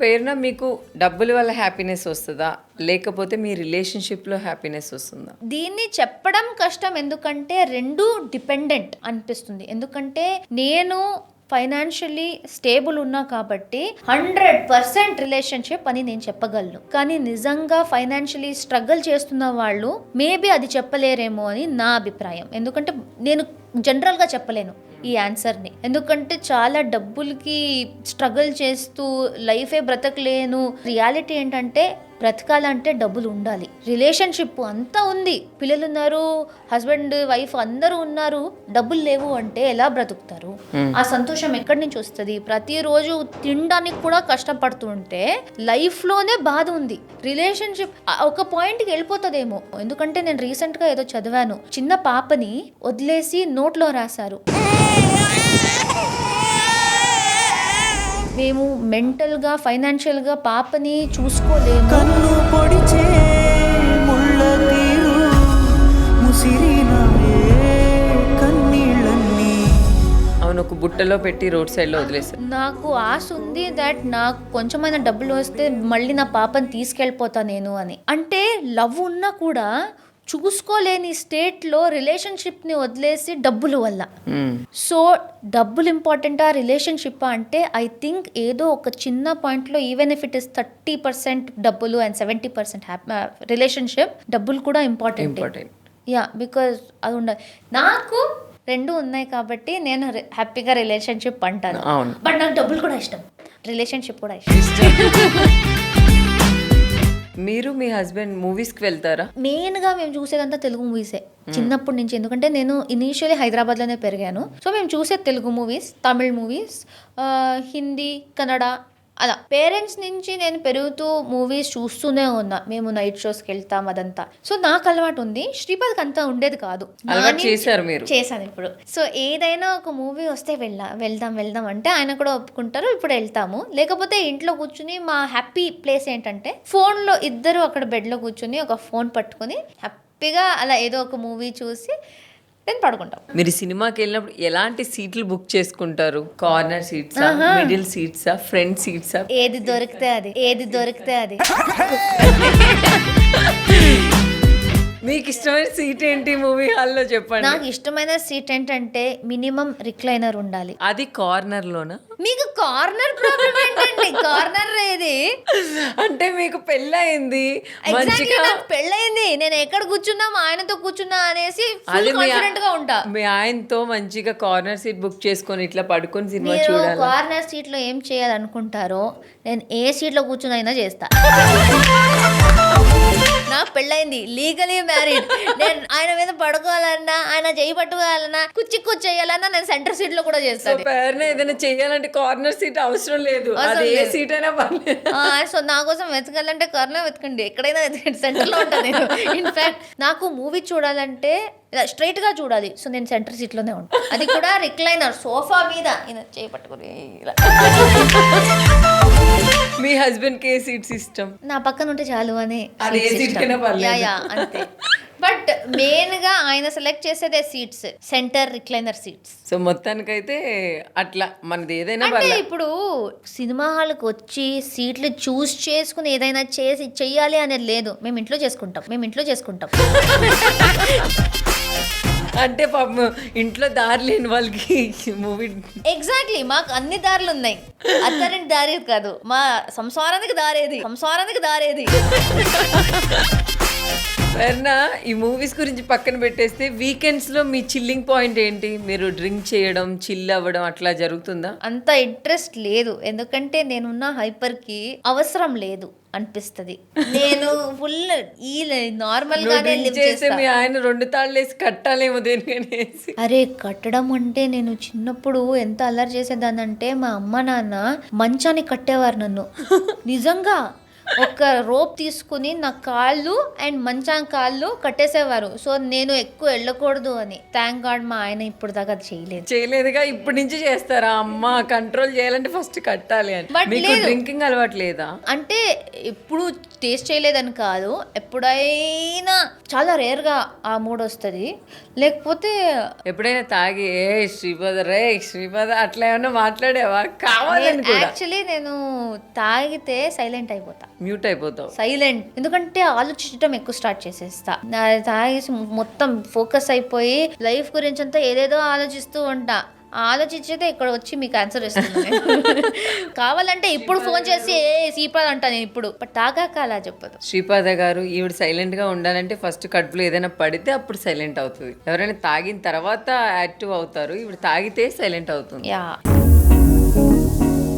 ప్రేరణ, మీకు డబ్బుల వల్ల హ్యాపీనెస్ వస్తుందా లేకపోతే మీ రిలేషన్షిప్లో హ్యాపీనెస్ వస్తుందా? దీన్ని చెప్పడం కష్టం, ఎందుకంటే రెండు డిపెండెంట్ అనిపిస్తుంది. ఎందుకంటే నేను ఫైనాన్షియలీ స్టేబుల్ ఉన్నా కాబట్టి 100% రిలేషన్షిప్ అని నేను చెప్పగలను. కానీ నిజంగా ఫైనాన్షియలీ స్ట్రగుల్ చేస్తున్న వాళ్ళు మేబీ అది చెప్పలేరేమో అని నా అభిప్రాయం. ఎందుకంటే నేను జనరల్గా చెప్పలేను ఈ ఆన్సర్ని, ఎందుకంటే చాలా డబ్బులకి స్ట్రగుల్ చేస్తూ లైఫే బ్రతకలేను. రియాలిటీ ఏంటంటే బ్రతకాలంటే డబ్బులు ఉండాలి. రిలేషన్షిప్ అంతా ఉంది, పిల్లలు ఉన్నారు, హస్బెండ్ వైఫ్ అందరూ ఉన్నారు, డబ్బులు లేవు అంటే ఎలా బ్రతుకుతారు? ఆ సంతోషం ఎక్కడి నుంచి వస్తుంది? ప్రతిరోజు తినడానికి కూడా కష్టపడుతూ ఉంటే లైఫ్లోనే బాధ ఉంది. రిలేషన్షిప్ ఒక పాయింట్కి వెళ్ళిపోతుందేమో. ఎందుకంటే నేను రీసెంట్గా ఏదో చదివాను, చిన్న పాపని వదిలేసి నోట్లో రాశారు. మేము మెంటల్గా ఫైనాన్షియల్గా పాపని చూసుకోలేము. కన్ను పొడిచే ముళ్ళ తీరు ముసిరినాయే కన్నీళ్ళన్నీ. అవును, ఒక బుట్టలో పెట్టి రోడ్ సైడ్లో వదిలేస్తారు. నాకు ఆశ ఉంది దట్ నాకు కొంచెమైనా డబ్బులు వస్తే మళ్ళీ నా పాపని తీసుకెళ్ళిపోతా నేను అని. అంటే లవ్ ఉన్నా కూడా చూసుకోలేని స్టేట్లో రిలేషన్షిప్ని వదిలేసి డబ్బుల వల్ల. సో డబ్బులు ఇంపార్టెంటా రిలేషన్షిప్ అంటే ఐ థింక్ ఏదో ఒక చిన్న పాయింట్లో ఈవెన్ ఇఫ్ ఇట్ ఇస్ 30% డబ్బులు అండ్ 70% రిలేషన్షిప్, డబ్బులు కూడా ఇంపార్టెంట్. యా, బికాజ్ అది ఉండాలి. నాకు రెండు ఉన్నాయి కాబట్టి నేను హ్యాపీగా రిలేషన్షిప్ అంటాను. బట్ నాకు డబ్బులు కూడా ఇష్టం, రిలేషన్షిప్ కూడా ఇష్టం. మీరు మీ హస్బెండ్ మూవీస్కి వెళ్తారా? మెయిన్గా మేము చూసేదంతా తెలుగు మూవీసే చిన్నప్పటి నుంచి. ఎందుకంటే నేను ఇనీషియలీ హైదరాబాద్లోనే పెరిగాను. సో మేము చూసే తెలుగు మూవీస్, తమిళ్ మూవీస్, హిందీ, కన్నడ, అలా పేరెంట్స్ నుంచి నేను పెరుగుతూ మూవీస్ చూస్తూనే ఉన్నా. మేము నైట్ షోస్కి వెళ్తాం, అదంతా. సో నాకు అలవాటు ఉంది. శ్రీపద్కి అంతా ఉండేది కాదు. చేశాను ఇప్పుడు. సో ఏదైనా ఒక మూవీ వస్తే వెళ్దాం అంటే ఆయన కూడా ఒప్పుకుంటారు. ఇప్పుడు వెళ్తాము. లేకపోతే ఇంట్లో కూర్చుని మా హ్యాపీ ప్లేస్ ఏంటంటే ఫోన్లో ఇద్దరు అక్కడ బెడ్లో కూర్చుని ఒక ఫోన్ పట్టుకుని హ్యాపీగా అలా ఏదో ఒక మూవీ చూసి నేను పడుకుంటాం. మీరు సినిమాకి వెళ్ళినప్పుడు ఎలాంటి సీట్లు బుక్ చేసుకుంటారు? కార్నర్ సీట్సా, మిడిల్ సీట్సా, ఫ్రంట్ సీట్సా? ఏది దొరికితే అది. మీకు ఇష్టమైన సీట్ ఏంటి మూవీ హాల్లో చెప్పండి. నాకు ఇష్టమైన సీట్ ఏంటంటే మినిమం రిక్లైనర్ ఉండాలి. అది కార్నర్ లోనా? మీకు కార్నర్ ప్రాబ్లం ఏంటండి? కార్నర్ ఏది అంటే మీకు పెళ్ళయింది, పెళ్ళయింది, నేను ఎక్కడ కూర్చున్నా మా ఆయనతో కూర్చున్నా అనేసి కాన్ఫిడెంట్ గా ఉంటా. మీ ఆయనతో మంచిగా కార్నర్ సీట్ బుక్ చేసుకొని ఇట్లా పడుకొని సినిమా చూడాలి. కార్నర్ సీట్ లో ఏం చేయాలనుకుంటారో నేను ఏ సీట్ లో కూర్చునైనా చేస్తా. నాకు పెళ్ళైంది, లీగలీ మ్యారీడ్. నేను ఆయన మీద పడుకోవాలన్నా, ఆయన చేయి పట్టుకోవాలన్నా, కూర్చేయాలన్నా నేను సెంటర్ సీట్ లో కూడా చేస్తాను. ఏదైనా చేయాలంటే కార్నర్ సీట్ అవసరం లేదు, ఏ సీట్ అయినా పర్లేదు. సో నా కోసం వెతకాలంటే కార్నర్ వెతకండి, ఎక్కడైనా వెతకండి, సెంటర్ లో ఉంటాను నేను. ఇన్ఫాక్ట్ నాకు మూవీ చూడాలంటే స్ట్రైట్ గా చూడాలి. సో నేను సెంటర్ సీట్ లోనే ఉంటాను. అది కూడా రిక్లైనర్ సోఫా మీద చేయి పట్టుకుని. మీ హస్బెండ్ కి ఏ సీట్స్ ఇష్టం? నా పక్కన ఉంటే చాలు అని అంతే. బట్ మెయిన్ గా ఆయన సెలెక్ట్ చేసేదే seats, centre recliner seats. So మొత్తానికైతే అట్లా మనది ఏదైనా ఇప్పుడు సినిమా హాల్కి వచ్చి సీట్లు చూస్ చేసుకుని ఏదైనా చెయ్యాలి అనేది లేదు. మేము ఇంట్లో చేసుకుంటాం. అంటే పాపం ఇంట్లో దారి లేని వాళ్ళకి మూవీ ఎగ్జాక్ట్లీ మాకు అన్ని దారులు ఉన్నాయి. అత్తారింటి దారి కాదు, మా సంసారానికి దారేది. ఈ మూవీస్ గురించి పక్కన పెట్టేస్తే వీకెండ్స్ లో మీ చిల్లింగ్ పాయింట్ ఏంటి? మీరు డ్రింక్ చేయడం, చిల్ అవ్వడం అట్లా జరుగుతుందా? అంత ఇంట్రెస్ట్ లేదు, ఎందుకంటే నేనున్న హైపర్ కి అవసరం లేదు అనిపిస్తుంది. నేను ఫుల్ ఈ నార్మల్ గానే లివ్ చేస్తా. మీ ఆయన 2 తాళ్ళేసి కట్టాలేమో దేనికని. అరే కట్టడం అంటే నేను చిన్నప్పుడు ఎంత అల్లరి చేసేదాన్ని అంటే మా అమ్మ నాన్న మంచానికి కట్టేవారు నన్ను. నిజంగా ఒక రోప్ తీసుకుని నా కాళ్ళు అండ్ మంచం కాళ్ళు కట్టేసేవారు. సో నేను ఎక్కువ వెళ్ళకూడదు అని. థ్యాంక్ గాడ్ మా ఆయన ఇప్పుడు దాకా చేయలేదుగా. ఇప్పటి నుంచి చేస్తారా? అమ్మ కంట్రోల్ చేయాలంటే ఫస్ట్ కట్టాలి అని. మీకు డ్రింకింగ్ అలవాటు లేదా? అంటే ఇప్పుడు టేస్ట్ చేయలేదని కాదు, ఎప్పుడైనా చాలా రేర్గా ఆ మూడ్ వస్తుంది. లేకపోతే ఎప్పుడైనా తాగి ఏ శ్రీపద అట్లా ఏమన్నా మాట్లాడేవా? కావాలని కూడా యాక్చువల్లీ నేను తాగితే సైలెంట్ అయిపోతా, మ్యూట్ అయిపోతావు. సైలెంట్. ఎందుకంటే ఆలోచించడం ఎక్కువ స్టార్ట్ చేసేస్తా. తాగేసి మొత్తం ఫోకస్ అయిపోయి లైఫ్ గురించి అంతా ఏదేదో ఆలోచిస్తూ ఉంటా. ఆలోచించేదే ఇక్కడ వచ్చి మీకు ఆన్సర్ ఇస్తుంది. కావాలంటే ఇప్పుడు ఫోన్ చేసి సీపాద్ అంటా నేను ఇప్పుడు, బట్ తాగాక అలా చెప్పదు. శ్రీపాద గారు, ఈవిడ సైలెంట్ గా ఉండాలంటే ఫస్ట్ కడుపులో ఏదైనా పడితే అప్పుడు సైలెంట్ అవుతుంది. ఎవరైనా తాగిన తర్వాత యాక్టివ్ అవుతారు, ఈవిడ తాగితే సైలెంట్ అవుతుంది. యా